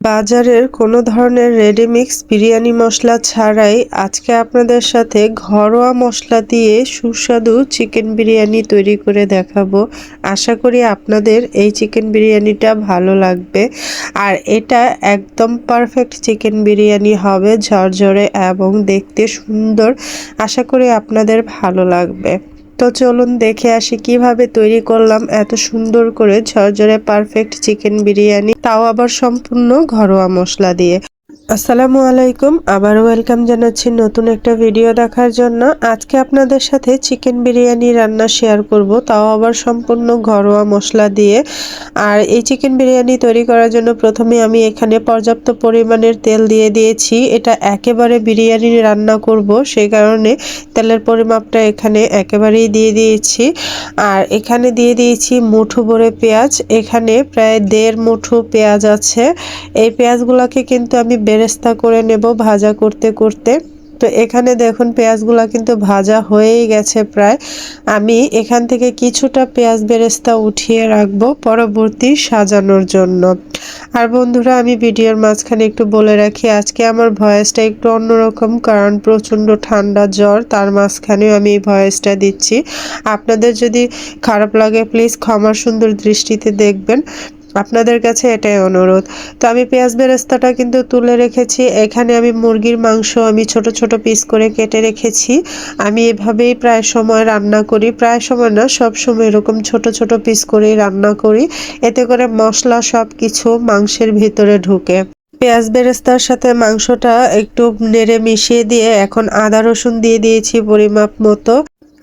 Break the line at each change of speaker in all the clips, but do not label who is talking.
বাজারের কোনো ধরনের রেডিমিক্স বিরিয়ানি মশলা ছাড়াই আজকে আপনাদের সাথে ঘরোয়া মশলা দিয়ে সুস্বাদু চিকেন বিরিয়ানি তৈরি করে দেখাবো। আশা করি আপনাদের এই চিকেন বিরিয়ানিটা ভালো লাগবে। আর এটা একদম পারফেক্ট চিকেন বিরিয়ানি হবে, ঝরঝরে এবং দেখতে সুন্দর। আশা করি আপনাদের ভালো লাগবে। তো চলুন দেখে আসি কিভাবে তৈরি করলাম এত সুন্দর করে ঝরঝরে পারফেক্ট চিকেন বিরিয়ানি, তাও আবার সম্পূর্ণ ঘরোয়া মশলা দিয়ে। আসসালামু আলাইকুম, আবারও ওয়েলকাম জানাচ্ছি নতুন একটা ভিডিও দেখার জন্য। আজকে আপনাদের সাথে চিকেন বিরিয়ানি রান্না শেয়ার করব, তাও আবার সম্পূর্ণ ঘরোয়া মশলা দিয়ে। আর এই চিকেন বিরিয়ানি তৈরি করার জন্য প্রথমে আমি এখানে পর্যাপ্ত পরিমাণের তেল দিয়ে দিয়েছি। এটা একেবারে বিরিয়ানি রান্না করব, সেই কারণে তেলের পরিমাপটা এখানে একেবারেই দিয়ে দিয়েছি। আর এখানে দিয়ে দিয়েছি মুঠো ভরে পেঁয়াজ, এখানে প্রায় 1.5 মুঠো পেঁয়াজ আছে। এই পেঁয়াজগুলোকে কিন্তু আমি বেরেস্তা করে নেব ভাজা করতে করতে। তো এখানে দেখুন পেঁয়াজগুলো কিন্তু ভাজা হয়েই গেছে প্রায়। আমি এখান থেকে কিছুটা পেঁয়াজ বেরেস্তা উঠিয়ে রাখবো পরবর্তী সাজানোর জন্য। আর বন্ধুরা, আমি ভিডিওর মাঝখানে একটু বলে রাখি, আজকে আমার ভয়েসটা একটু অন্যরকম, কারণ প্রচণ্ড ঠান্ডা জ্বর, তার মাঝখানেও আমি এই ভয়েসটা দিচ্ছি। আপনাদের যদি খারাপ লাগে প্লিজ ক্ষমার সুন্দর দৃষ্টিতে দেখবেন, আপনাদের কাছে এটাই অনুরোধ। তো আমি পেঁয়াজ বেরেস্তাটা কিন্তু তুলে রেখেছি। এখানে আমি মুরগির মাংস আমি ছোট ছোট পিস করে কেটে রেখেছি। আমি এভাবেই প্রায় সময় রান্না করি, প্রায় সময় না, সব সময় এরকম ছোট ছোট পিস করেই রান্না করি, এতে করে মশলা সব কিছু মাংসের ভিতরে ঢুকে। পেঁয়াজ বেরেস্তার সাথে মাংসটা একটু নেড়ে মিশিয়ে দিয়ে এখন আদা রসুন দিয়ে দিয়েছি পরিমাপ মতো।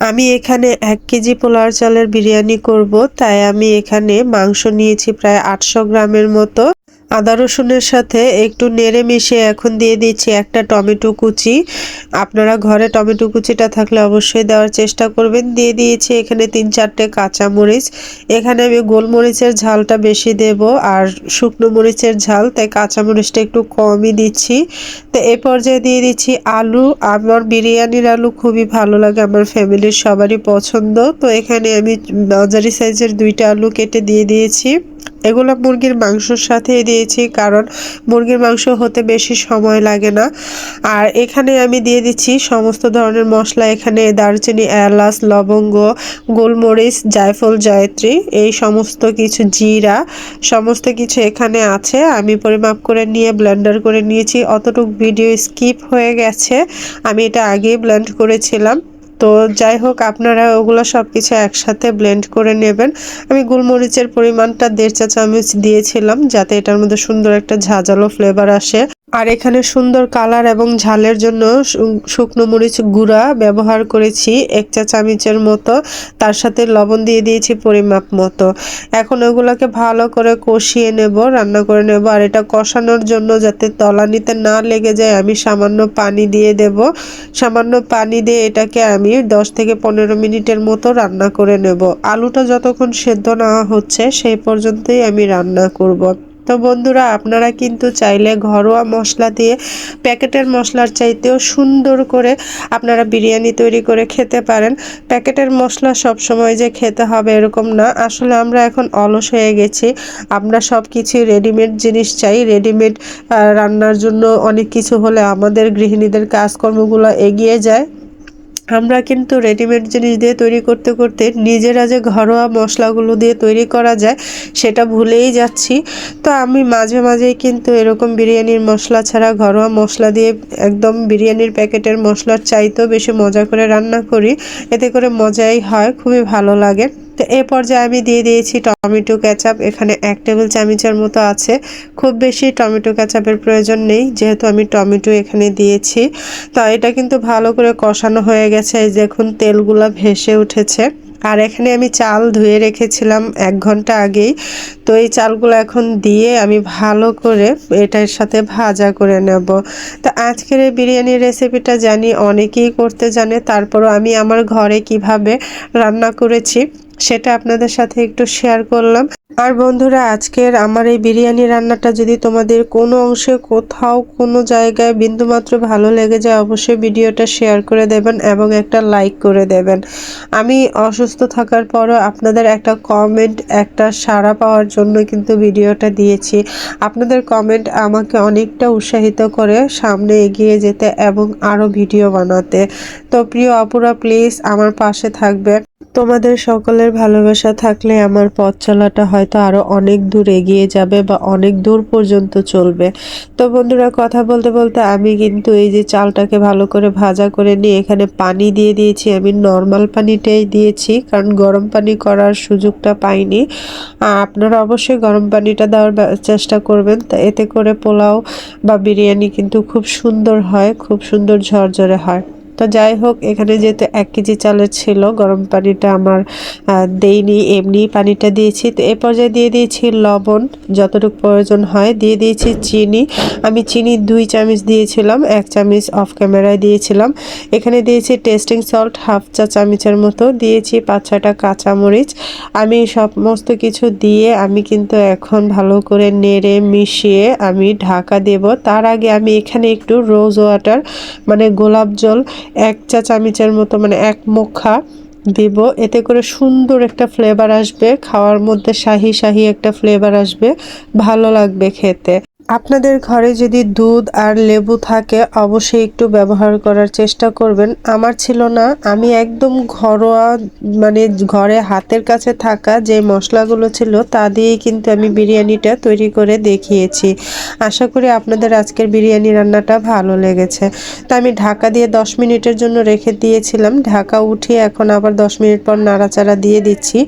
আমি এখানে 1 কেজি পোলার চালের বিরিয়ানি করব, তাই আমি এখানে মাংস নিয়েছি প্রায় 800 গ্রামের মতো। আদা রসুনের সাথে একটু নেড়ে মিশিয়ে এখন দিয়ে দিচ্ছি একটা টমেটো কুচি। আপনারা ঘরে টমেটো কুচিটা থাকলে অবশ্যই দেওয়ার চেষ্টা করবেন। দিয়ে দিয়েছি এখানে 3-4টে কাঁচামরিচ। এখানে আমি গোলমরিচের ঝালটা বেশি দেব আর শুকনো মরিচের ঝাল, তাই কাঁচামরিচটা একটু কমই দিচ্ছি। তো এই পর্যায়ে দিয়ে দিচ্ছি আলু। আমার বিরিয়ানির আলু খুবই ভালো লাগে, আমার ফ্যামিলির সবারই পছন্দ। তো এখানে আমি মাঝারি সাইজের 2টা আলু কেটে দিয়ে দিয়েছি। এগুলো মুরগির মাংসর সাথে দিয়েছি, কারণ মুরগির মাংস হতে বেশি সময় লাগে না। আর এখানে আমি দিয়ে দিচ্ছি সমস্ত ধরনের মশলা। এখানে দারচিনি, এলাচ, লবঙ্গ, গোলমরিচ, জায়ফল, জয়ত্রী, এই সমস্ত কিছু, জিরা, সমস্ত কিছু এখানে আছে। আমি পরিমাপ করে নিয়ে ব্লেন্ডার করে নিয়েছি। অতটুকু ভিডিও স্কিপ হয়ে গেছে, আমি এটা আগেই ব্লেন্ড করেছিলাম। তো যাই হোক, আপনারা ওগুলো সব কিছু একসাথে ব্লেন্ড করে নেবেন। আমি গোলমরিচের পরিমাণটা 1.5 চা চামচ দিয়েছিলাম, যাতে এটার মধ্যে সুন্দর একটা ঝাঁঝালো ফ্লেভার আসে। আর এখানে সুন্দর কালার এবং ঝালের জন্য শুকনো মরিচ গুঁড়া ব্যবহার করেছি 1 চা চামচের মতো। তার সাথে লবণ দিয়ে দিয়েছি পরিমাপ মতো। এখন ওগুলোকে ভালো করে কষিয়ে নেব, রান্না করে নেব। আর এটা কষানোর জন্য যাতে তলানিতে না লেগে যায়, আমি সামান্য পানি দিয়ে দেব। সামান্য পানি দিয়ে এটাকে আমি 10 থেকে 15 মিনিটের মতো রান্না করে নেব। আলুটা যতক্ষণ সেদ্ধ না হচ্ছে সেই পর্যন্তই আমি রান্না করব। তো বন্ধুরা, আপনারা কিন্তু চাইলে ঘরোয়া মশলা দিয়ে প্যাকেটের মশলার চাইতেও সুন্দর করে আপনারা বিরিয়ানি তৈরি করে খেতে পারেন। প্যাকেটের মশলা সব সময় যে খেতে হবে এরকম না, আসলে আমরা এখন অলস হয়ে গেছি। আমরা সব কিছু রেডিমেড জিনিস চাই। রেডিমেড রান্নার জন্য অনেক কিছু হলে আমাদের গৃহিণীদের কাজকর্মগুলো এগিয়ে যায়। আমরা কিন্তু রেডিমেড জিনিস দিয়ে তৈরি করতে করতে নিজেরা যে ঘরোয়া মশলাগুলো দিয়ে তৈরি করা যায় সেটা ভুলেই যাচ্ছি। তো আমি মাঝে মাঝেই কিন্তু এরকম বিরিয়ানির মশলা ছাড়া ঘরোয়া মশলা দিয়ে একদম বিরিয়ানির প্যাকেটের মশলার চাইতেও বেশি মজা করে রান্না করি। এতে করে মজাই হয়, খুবই ভালো লাগে। তো এ পর্যায়ে আমি দিয়ে দিয়েছি টমেটো কেচাপ। এখানে 1 টেবিল চামচের মতো আছে। খুব বেশি টমেটো কেচাপের প্রয়োজন নেই, যেহেতু আমি টমেটো এখানে দিয়েছি। তো এটা কিন্তু ভালো করে কষানো হয়ে গেছে। এই দেখুন তেলগুলা ভেসে উঠেছে। আর এখানে আমি চাল ধুয়ে রেখেছিলাম 1 ঘন্টা আগেই। তো এই চালগুলো এখন দিয়ে আমি ভালো করে এটার সাথে ভাজা করে নেব। তো আজকের এই বিরিয়ানির রেসিপিটা জানি অনেকেই করতে জানে, তারপরও আমি আমার ঘরে কিভাবে রান্না করেছি সেটা আপনাদের সাথে একটু শেয়ার করলাম। আর বন্ধুরা, আজকের আমার এই বিরিয়ানি রান্নাটা যদি তোমাদের কোনো অংশে কোথাও কোনো জায়গায় বিন্দুমাত্র ভালো লেগে যায়, অবশ্যই ভিডিওটা শেয়ার করে দেবেন এবং একটা লাইক করে দেবেন। আমি অসুস্থ থাকার পরও আপনাদের একটা কমেন্ট, একটা সাড়া পাওয়ার জন্য কিন্তু ভিডিওটা দিয়েছি। আপনাদের কমেন্ট আমাকে অনেকটা উৎসাহিত করে সামনে এগিয়ে যেতে এবং আরও ভিডিও বানাতে। তো প্রিয় আপুরা, প্লিজ আমার পাশে থাকবেন। তোমাদের সকলের ভালোবাসা থাকলে আমার পথ চলাটা হয়তো আরো অনেক দূর এগিয়ে যাবে বা অনেক দূর পর্যন্ত চলবে। তো বন্ধুরা, কথা বলতে বলতে আমি কিন্তু এই যে চালটাকে ভালো করে ভাজা করে নিয়ে এখানে পানি দিয়ে দিয়েছি। আমি নর্মাল পানিটাই দিয়েছি, কারণ গরম পানি করার সুযোগটা পাইনি। আপনারা অবশ্যই গরম পানিটা দেওয়ার চেষ্টা করবেন, তা এতে করে পোলাও বা বিরিয়ানি কিন্তু খুব সুন্দর হয়, খুব সুন্দর ঝরঝরে হয়। তো যাই হোক, এখানে যেহেতু 1 কেজি চালের ছিল, গরম পানিটা আমার দেইনি, এমনি পানিটা দিয়েছি। তো এ পর্যায়ে দিয়ে দিয়েছি লবণ যতটুকু প্রয়োজন হয়, দিয়ে দিয়েছি চিনি। আমি চিনি 2 চামচ দিয়েছিলাম, 1 চামচ অফ ক্যামেরায় দিয়েছিলাম। এখানে দিয়েছি টেস্টিং সল্ট হাফ চা চামচের মতো, দিয়েছি 5-6টা কাঁচামরিচ। আমি সমস্ত কিছু দিয়ে আমি কিন্তু এখন ভালো করে নেড়ে মিশিয়ে আমি ঢাকা দেব। তার আগে আমি এখানে একটু রোজ ওয়াটার মানে গোলাপ জল 1 চা চামচের মতো মানে 1 মুখা দিব। এতে করে সুন্দর একটা ফ্লেভার আসবে, খাওয়ার মধ্যে শাহি শাহি একটা ফ্লেভার আসবে, ভালো লাগবে খেতে। আপনাদের ঘরে যদি দুধ আর লেবু থাকে অবশ্যই একটু ব্যবহার করার চেষ্টা করবেন। আমার ছিল না, আমি একদম ঘরোয়া মানে ঘরে হাতের কাছে থাকা যে মশলাগুলো ছিল তা দিয়েই কিন্তু আমি বিরিয়ানিটা তৈরি করে দেখিয়েছি। আশা করি আপনাদের আজকের বিরিয়ানি রান্নাটা ভালো লেগেছে। তা আমি ঢাকা দিয়ে 10 মিনিটের জন্য রেখে দিয়েছিলাম। ঢাকা উঠিয়ে এখন আবার 10 মিনিট পর নাড়াচাড়া দিয়ে দিচ্ছি।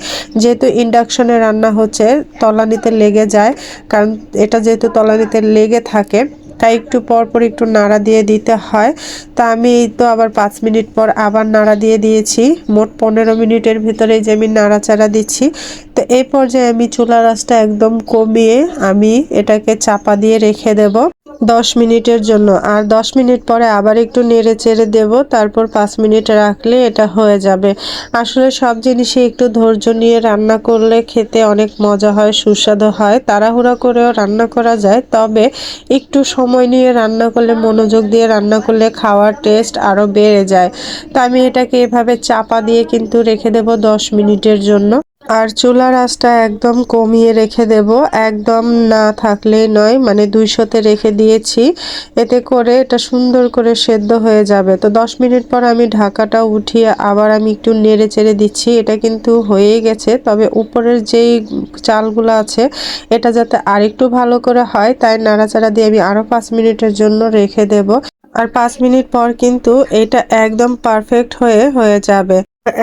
যেহেতু ইন্ডাকশনে রান্না হচ্ছে, তলানিতে লেগে যায়, কারণ এটা যেহেতু তলানিতে লেগে থাকে, তাই একটু পর পর একটু নাড়া দিয়ে দিতে হয়। তা আমি এই তো আবার 5 মিনিট পর আবার নাড়া দিয়ে দিয়েছি। মোট 15 মিনিটের ভিতরে যে আমি নাড়াচাড়া দিচ্ছি। তো এই পর্যায়ে আমি চুলার আঁচটা একদম কমিয়ে আমি এটাকে চাপা দিয়ে রেখে দেব 10 মিনিটের জন্য। আর 10 মিনিট পরে আবার একটু নেড়ে চেড়ে দেব, তারপর 5 মিনিট রাখলে এটা হয়ে যাবে। আসলে সব জিনিসে একটু ধৈর্য নিয়ে রান্না করলে খেতে অনেক মজা হয়, সুস্বাদু হয়। তাড়াহুড়া করেও রান্না করা যায়, তবে একটু সময় নিয়ে রান্না করলে, মনোযোগ দিয়ে রান্না করলে খাওয়ার টেস্ট আরও বেড়ে যায়। তো আমি এটাকে এভাবে চাপা দিয়ে কিন্তু রেখে দেব 10 মিনিটের জন্য। আর চুলার আঁচটা একদম কমিয়ে রেখে দেব, একদম না থাকলেই নয়, মানে 200-তে রেখে দিয়েছি। এতে করে এটা সুন্দর করে সেদ্ধ হয়ে যাবে। তো 10 মিনিট পর আমি ঢাকাটা উঠিয়ে আবার আমি একটু নেড়ে চেড়ে দিচ্ছি। এটা কিন্তু হয়েই গেছে, তবে উপরের যেই চালগুলো আছে এটা যাতে আরেকটু ভালো করে হয়, তাই নাড়াচাড়া দিয়ে আমি আরও 5 মিনিটের জন্য রেখে দেব। আর 5 মিনিট পর কিন্তু এটা একদম পারফেক্ট হয়ে যাবে।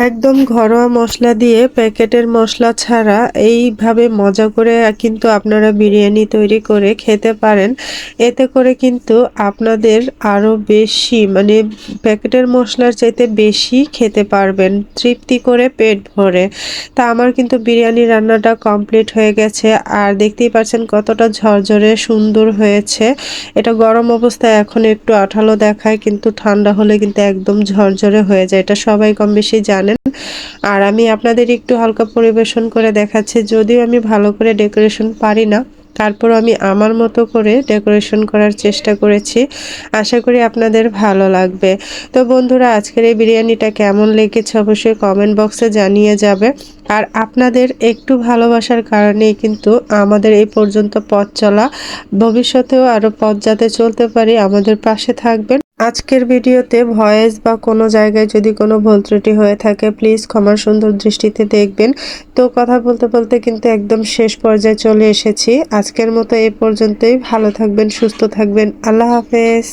একদম ঘরোয়া মশলা দিয়ে, প্যাকেটের মশলা ছাড়া এইভাবে মজা করে কিন্তু আপনারা বিরিয়ানি তৈরি করে খেতে পারেন। এতে করে কিন্তু আপনাদের আরও বেশি মানে প্যাকেটের মশলার চাইতে বেশি খেতে পারবেন তৃপ্তি করে, পেট ভরে। তা আমার কিন্তু বিরিয়ানি রান্নাটা কমপ্লিট হয়ে গেছে। আর দেখতেই পাচ্ছেন কতটা ঝরঝরে সুন্দর হয়েছে। এটা গরম অবস্থায় এখন একটু আঠালো দেখায়, কিন্তু ঠান্ডা হলে কিন্তু একদম ঝরঝরে হয়ে যায়, এটা সবাই কম বেশি জানেন। আর আমি আপনাদের একটু হালকা পরিবেশন করে দেখাচ্ছি, যদিও আমি ভালো করে ডেকোরেশন পারি না, তারপর আমি আমার মতো করে ডেকোরেশন করার চেষ্টা করেছি। আশা করি আপনাদের ভালো লাগবে। তো বন্ধুরা, আজকের এই বিরিয়ানিটা কেমন লেগেছে অবশ্যই কমেন্ট বক্সে জানিয়ে যাবে। আর আপনাদের একটু ভালোবাসার কারণেই কিন্তু আমাদের এই পর্যন্ত পথ চলা, ভবিষ্যতেও আরও পথ যাতে চলতে পারি, আমাদের পাশে থাকবেন। আজকের ভিডিওতে ভয়েস বা কোনো জায়গায় যদি কোনো ভুল ত্রুটি হয়ে থাকে প্লিজ ক্ষমার সুন্দর দৃষ্টিতে দেখবেন। তো কথা বলতে বলতে কিন্তু একদম শেষ পর্যায়ে চলে এসেছি। আজকের মতো এই পর্যন্তই। ভালো থাকবেন, সুস্থ থাকবেন। আল্লাহ হাফেজ।